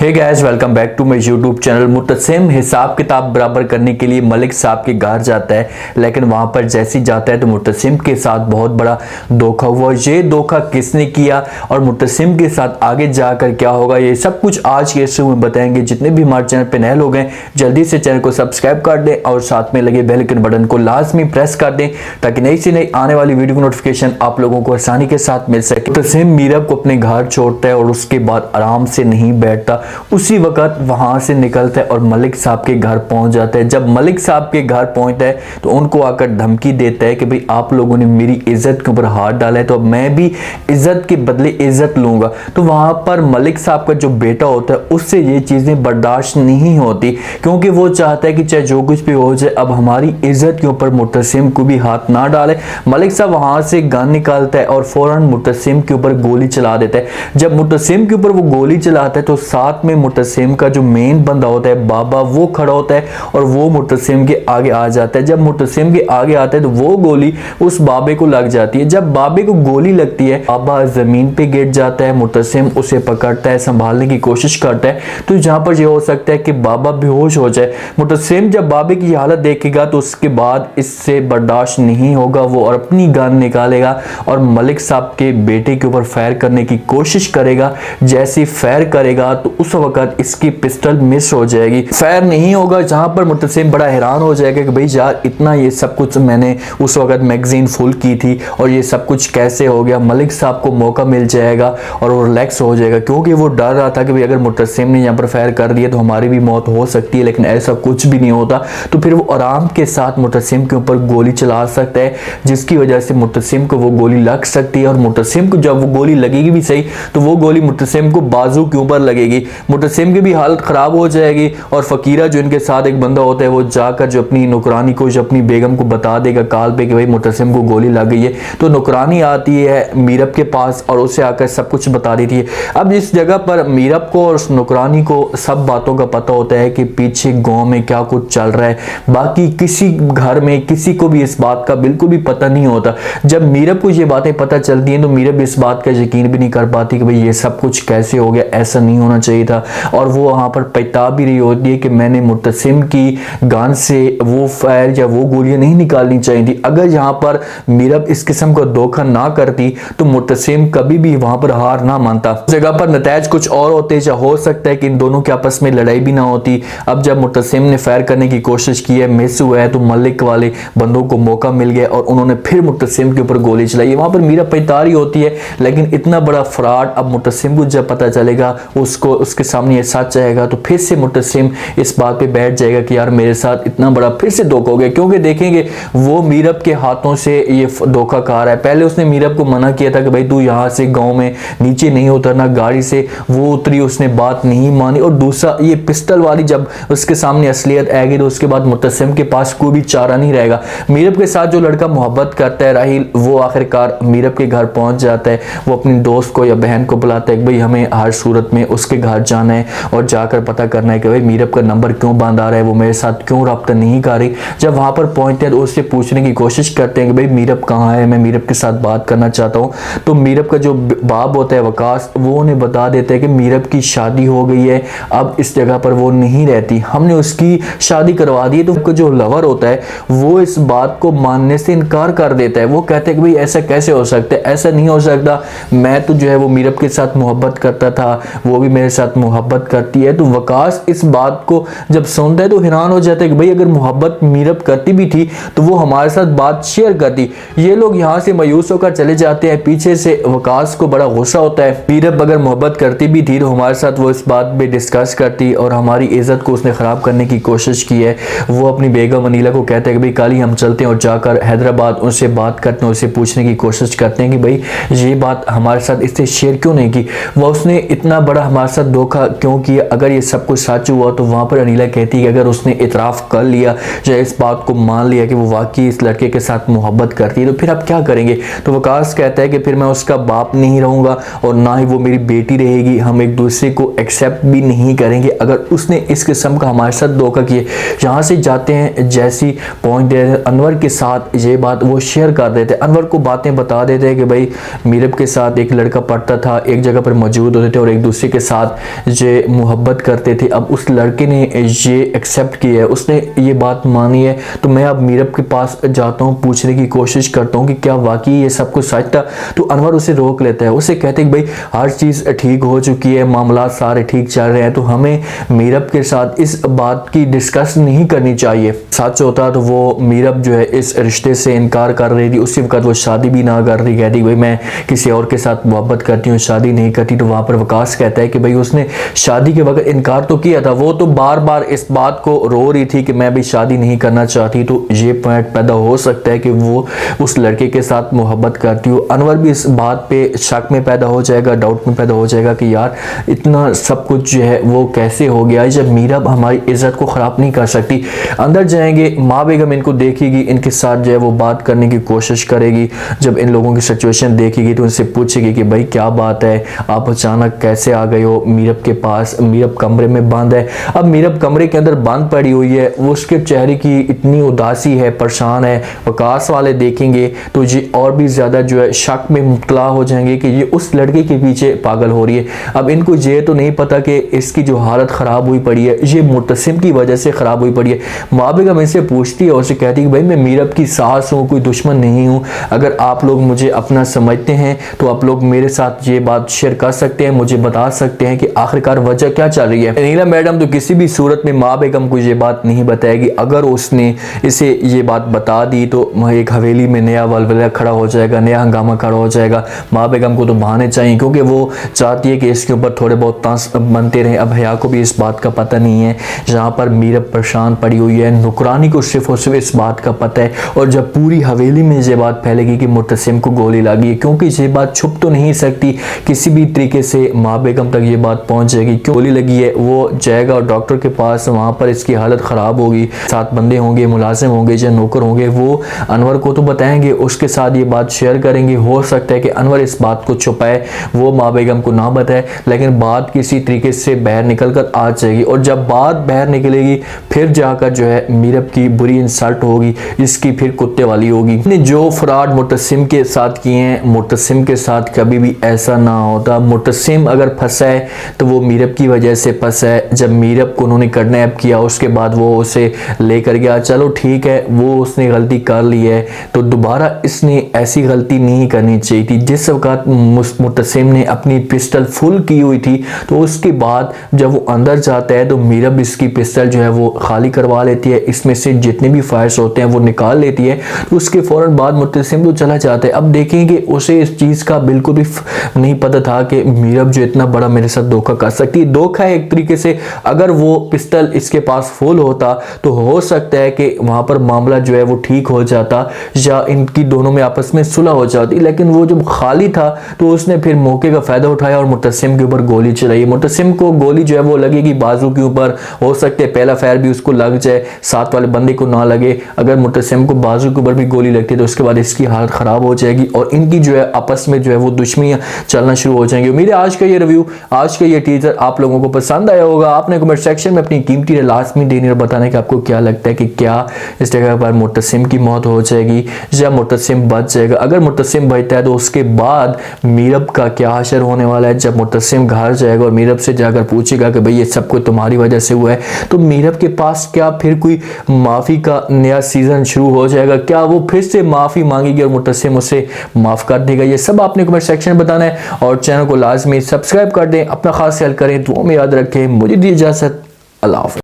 Hey guys, welcome back to my YouTube channel. Mutasim हिसाब किताब बराबर करने के लिए मलिक साहब के घर जाता है, लेकिन वहां पर जैसे ही जाता है तो मुतसिम के साथ बहुत बड़ा धोखा हुआ। ये धोखा किसने किया और मुतसिम के साथ आगे जाकर क्या होगा, ये सब कुछ आज के इस में बताएंगे। जितने भी हमारे चैनल पे नए लोग हैं जल्दी से चैनल को सब्सक्राइब कर दें और साथ में लगे बेल आइकन बटन को लाजमी प्रेस कर दें ताकि नई से नई आने वाली वीडियो की नोटिफिकेशन आप लोगों को आसानी के साथ मिल सके। मुतसिम मीरब को अपने घर छोड़ता है और उसके बाद आराम से नहीं बैठता, उसी वक्त वहां से निकलता है और मलिक साहब के घर पहुंच जाता है। जब मलिक साहब के घर पहुंचता है तो उनको आकर धमकी देता है कि भाई आप लोगों ने मेरी इज्जत के ऊपर हाथ डाला है तो अब मैं भी इज्जत के बदले इज्जत लूंगा। तो वहां पर मलिक साहब का जो बेटा होता है उससे ये चीजें बर्दाश्त नहीं होती, क्योंकि वो चाहता है कि चाहे जो कुछ भी हो जाए अब हमारी इज्जत के ऊपर मुतसिम को भी हाथ ना डाले। मलिक साहब वहां से गन निकालता है और फौरन मुतसिम के ऊपर गोली चला देता है। जब मुतसिम के ऊपर वो गोली चलाता है तो साथ में मुतसिम का जो मेन बंदा होता है बाबा, वो खड़ा होता है और वो मुतसिम के आगे आ जाता है। जब मुतसिम के आगे आता है तो वो गोली उस बाबे को लग जाती है। जब बाबे को गोली लगती है बाबा जमीन पे गिर जाता है, मुतसिम उसे पकड़ता है, संभालने की कोशिश करता है। तो जहां पर यह हो सकता है कि बाबा बेहोश हो जाए। मुतसिम जब बाबे की हालत देखेगा तो उसके बाद इससे बर्दाश्त नहीं होगा, वो और अपनी गन निकालेगा और मलिक साहब के बेटे के ऊपर फायर करने की कोशिश करेगा। जैसे फायर करेगा तो उस वक्त इसकी पिस्टल मिस हो जाएगी, फायर नहीं होगा। जहां पर मुतसिम बड़ा हैरान हो जाएगा कि भाई यार इतना ये सब कुछ मैंने उस वक्त मैगजीन फुल की थी और ये सब कुछ कैसे हो गया। मलिक साहब को मौका मिल जाएगा और वो रिलैक्स हो जाएगा, क्योंकि वो डर रहा था कि भाई अगर मुतसिम ने यहाँ पर फायर कर दिया तो हमारी भी मौत हो सकती है, लेकिन ऐसा कुछ भी नहीं होता। तो फिर वो आराम के साथ मुतसिम के ऊपर गोली चला सकता है, जिसकी वजह से मुतसिम को वो गोली लग सकती है। और मुतसिम को जब वो गोली लगेगी भी सही तो वो गोली मुतसिम को बाजू के ऊपर लगेगी, मुतसिम की भी हालत खराब हो जाएगी। और फकीरा जो इनके साथ एक बंदा होता है वो जाकर जो अपनी नौकरानी को, जो अपनी बेगम को बता देगा कॉल पे कि भाई मुतसिम को गोली लग गई है। तो नौकरानी आती है मीरब के पास और उसे आकर सब कुछ बता देती है। अब इस जगह पर मीरब को और उस नौकरानी को सब बातों का पता होता है कि पीछे गांव में क्या कुछ चल रहा है। बाकी किसी घर में किसी को भी इस बात का बिल्कुल भी पता नहीं होता। जब मीरब को ये बातें पता चलती हैं तो मीरब इस बात का यकीन भी नहीं कर पाती कि भाई ये सब कुछ कैसे हो गया, ऐसा नहीं होना चाहिए था। और वो वहां पर पछता भी रही होती है कि मैंने मुतसिम की गन से वो फायर या वो गोलियां नहीं निकालनी चाहिए थी। अगर यहाँ पर मीरब इस किस्म का धोखा ना करती तो मुतसिम कभी भी वहां पर हार ना मानता। उस जगह पर नतीज कुछ और होते, या हो सकता है कि इन दोनों के आपस में लड़ाई भी ना होती। अब जब मुतसिम ने फायर करने की कोशिश की है, मिस हुआ है, तो मलिक वाले बंदों को मौका मिल गया और उन्होंने फिर मुतसिम के ऊपर गोली चलाई। वहां पर मीरब पछता रही होती है, लेकिन इतना बड़ा फ्रॉड अब मुतसिम को जब पता चलेगा, उसको उसके सामने ये सच आएगा तो फिर से मुतसिम इस बात पे बैठ जाएगा कि यार मेरे साथ इतना बड़ा फिर से धोखा हो गया। क्योंकि देखेंगे वो मीरब के हाथों से ये धोखा खा रहा है। पहले उसने मीरब को मना किया था कि भाई तू यहाँ से गांव में नीचे नहीं उतरना गाड़ी से, वो उतरी, उसने बात नहीं मानी। और दूसरा ये पिस्टल वाली जब उसके सामने असलियत आएगी तो उसके बाद मुतसिम के पास कोई भी चारा नहीं रहेगा। मीरब के साथ जो लड़का मोहब्बत करता है राहिल, वो आखिरकार मीरब के घर पहुंच जाता है। वो अपनी दोस्त को या बहन को बुलाता है कि भाई हमें हर सूरत में उसके घर जाना है और जाकर पता करना है कि भाई मीरब का नंबर क्यों बंद आ रहा है, वो मेरे साथ क्यों रब्ता नहीं कर रही। जब वहां पर पहुंचते हैं तो उससे पूछने की कोशिश करते हैं कि भाई मीरब कहाँ है, मैं मीरब के साथ बात करना चाहता हूँ। तो मीरब का जो बाप होता है वकास, वो उन्हें बता देता है कि मीरब की शादी हो गई है, अब इस जगह पर वो नहीं रहती, हमने उसकी शादी करवा दी है। तो जो लवर होता है वो इस बात को मानने से इनकार कर देता है। वो कहते हैं कि भाई ऐसा कैसे हो सकता है, ऐसा नहीं हो सकता, मैं तो जो है वो मीरब के साथ मोहब्बत करता था, वो भी मेरे साथ मोहब्बत करती है। तो वकास इस बात को जब सुनता है तो हैरान हो जाता है कि भाई अगर मोहब्बत मीरब करती भी थी तो वो हमारे साथ बात शेयर करती। ये लोग यहाँ से मायूस होकर चले जाते हैं। पीछे से वकास को बड़ा गुस्सा होता है, मीरब अगर मोहब्बत करती भी थी तो हमारे साथ वो इस बात पे डिस्कस करती और हमारी इज्जत को उसने खराब करने की कोशिश की है। वो अपनी बेगम अनीला को कहते हैं कि भाई कल ही हम चलते हैं और जाकर हैदराबाद उनसे बात करते हैं, उससे पूछने की कोशिश करते हैं कि भाई ये बात हमारे साथ इससे शेयर क्यों नहीं की, वो उसने इतना बड़ा हमारे साथ धोखा क्यों किया। अगर ये सब कुछ सच हुआ तो वहां पर अनीला कहती है कि अगर उसने इतराफ कर लिया या इस बात को मान लिया कि वो वाकई इस लड़के के साथ मोहब्बत करती है तो फिर आप क्या करेंगे। तो वकास कहता है कि फिर मैं उसका बाप नहीं रहूंगा और ना ही वो मेरी बेटी रहेगी, हम एक दूसरे को एक्सेप्ट भी नहीं करेंगे अगर उसने इस किस्म का हमारे साथ धोखा किया। यहाँ से जाते हैं, जैसी पहुंचते हैं अनवर के साथ ये बात वो शेयर कर देते हैं। अनवर को बातें बता देते हैं कि भाई मीरब के साथ एक लड़का पढ़ता था, एक जगह पर मौजूद होते थे और एक दूसरे के साथ ये मोहब्बत करते थे, अब उस लड़के ने ये एक्सेप्ट किया है, उसने ये बात मानी है, तो मैं अब मीरब के पास जाता हूँ, पूछने की कोशिश करता हूँ कि क्या वाकई ये सब कुछ सच था। तो अनवर उसे रोक लेता है, उसे कहते हैं कि भाई हर चीज़ ठीक हो चुकी है, मामला सारे ठीक चल रहे हैं, तो हमें मीरब के साथ इस बात की डिस्कस नहीं करनी चाहिए। सच होता तो वो मीरब जो है इस रिश्ते से इनकार कर रही थी, उसी वक्त वो शादी भी ना कर रही, कहती भाई मैं किसी और के साथ मोहब्बत करती हूँ, शादी नहीं करती। तो वहाँ पर वकास कहता है कि भाई उसने शादी के वक्त इनकार तो किया था, वो तो बार बार इस बात को रो रही थी कि मैं भी शादी नहीं करना चाहती। तो ये पॉइंट पैदा हो सकता है कि वो उस लड़के के साथ मोहब्बत करती हो। अनवर भी इस बात पे शक में पैदा हो जाएगा, डाउट में पैदा हो जाएगा कि यार इतना सब कुछ जो है वो कैसे हो गया, जब मीरब हमारी इज्जत को ख़राब नहीं कर सकती। अंदर जाएंगे, माँ बेगम इनको देखेगी, इनके साथ जो है वो बात करने की कोशिश करेगी। जब इन लोगों की सिचुएशन देखेगी तो उनसे पूछेगी कि भाई क्या बात है, आप अचानक कैसे आ गए हो मीरब के पास, मीरब कमरे में बंद है। अब मीरब कमरे के अंदर बंद पड़ी हुई है, वो उसके चेहरे की इतनी उदासी है, परेशान है। वकास वाले देखेंगे तो ये और भी ज़्यादा जो है शक में मुब्तला हो जाएंगे कि ये उस लड़के के पीछे पागल हो रही है। अब इनको ये तो नहीं पता कि इसकी जो हालत ख़राब हुई पड़ी है ये मुतसिम की वजह से ख़राब हुई पड़ी है। माँ बेगम इनसे पूछती है और उसे कहती है कि भाई मैं मीरब की सास हूँ, कोई दुश्मन नहीं हूँ, अगर आप लोग मुझे अपना समझते हैं तो आप लोग मेरे साथ ये बात शेयर कर सकते हैं, मुझे बता सकते हैं कि आखिरकार वजह क्या चल रही है। नीला मैडम तो किसी भी सूरत में माँ बेगम को ये बात नहीं बताएगी, अगर उसने इसे ये बात बता दी तो एक हवेली में नया वलवला खड़ा हो जाएगा, नया हंगामा खड़ा हो जाएगा। माँ बेगम को तो बहाने चाहिए क्योंकि वो चाहती है कि इसके ऊपर थोड़े बहुत तांस बनते रहे। अब हया को भी इस बात का पता नहीं है, जहाँ पर मीरब परेशान पड़ी हुई है, नुकरानी को सिर्फ और सिर्फ इस बात का पता है। और जब पूरी हवेली में ये बात फैलेगी कि मुतसिम को गोली लगी है, क्योंकि ये बात छुप तो नहीं सकती, किसी भी तरीके से माँ बेगम तक ये बात पहुँच जाएगी। क्यों गोली लगी है, वो जाएगा और डॉक्टर के पास, वहाँ पर इसकी हालत ख़राब होगी, 7 बंदे होंगे, मुलाजिम होंगे या नौकर होंगे, वो अनवर को तो बताएंगे, उसके साथ ये बात शेयर करेंगे। हो सकता है कि अनवर इस बात को छुपाए, वो माँ बेगम को ना बताए, लेकिन बात किसी तरीके से बाहर निकल कर आ जाएगी। और जब बात बाहर निकलेगी फिर जाकर जो है मीरब की बुरी इंसल्ट होगी, इसकी फिर कुत्ते वाली होगी। जो फ्रॉड मुतसिम के साथ किए हैं, मुतसिम के साथ कभी भी ऐसा ना होता। मुतसिम अगर फंसा है तो वो मीरब की वजह से फंसा है। जब मीरब को उन्होंने किडनैप किया उसके बाद वो उसे लेकर गया, चलो ठीक है वो उसने गलती कर ली है, तो दोबारा इसने ऐसी गलती नहीं करनी चाहिए थी। जिस वक्त मुतसिम ने अपनी पिस्टल फुल की हुई थी तो उसके बाद जब वो अंदर जाता है तो मीरब इसकी पिस्टल जो है वो खाली करवा लेती है, इसमें से जितने भी फायर्स होते हैं वो निकाल लेती है। तो उसके फौरन बाद मुतसिम तो चला जाता है। अब देखेंगे उसे इस चीज़ का बिल्कुल भी नहीं पता था कि मीरब जो इतना बड़ा मेरे साथ धोखा कर सकती है। धोखा है एक तरीके से, अगर वो पिस्टल इसके पास फुल होता तो हो सकता है कि वहाँ पर मामला जो है वो ठीक हो जाता या इनकी दोनों में आपस में सुलह हो जाती, लेकिन वो जब खाली था तो उसने फिर मौके का फ़ायदा उठाया और मुतसिम के ऊपर गोली चलाई। मुतसिम को गोली जो है वो लगेगी बाजू के ऊपर, हो सकता है पहला फायर भी उसको लग जाए, साथ वाले बंदे को ना लगे। अगर मुतसिम को बाजू के ऊपर भी गोली लगती है तो उसके बाद इसकी हालत ख़राब हो जाएगी और इनकी जो है आपस में जो है वो दुश्मनियाँ चलना शुरू हो जाएंगी। उम्मीद है आज का ये रिव्यू, आज का ये टीजर आप लोगों को पसंद आया होगा। आपने कमेंट सेक्शन में अपनी कीमती राय लाजमी देनी और बताना कि आपको क्या लगता है कि क्या इस जगह पर मुतसिम की मौत हो जाएगी या मुतसिम बच जाएगा। अगर मुतसिम बचता है तो उसके बाद मीरब का क्या हशर होने वाला है। जब मुतसिम घर जाएगा और मीरब से जाकर पूछेगा कि भाई ये सब कुछ तुम्हारी वजह से हुआ है, तो मीरब के पास क्या फिर कोई माफ़ी का नया सीजन शुरू हो जाएगा, क्या वो फिर से माफ़ी मांगेगी और मुतसिम उसे माफ़ कर देगा। ये सब आपने कमेंट सेक्शन में बताना है और चैनल को लाजमी सब्सक्राइब कर दें। अपना खास ख्याल करें, दुआ में याद रखें। मुझे दी इजाज़त, अल्लाह हाफ़िज़।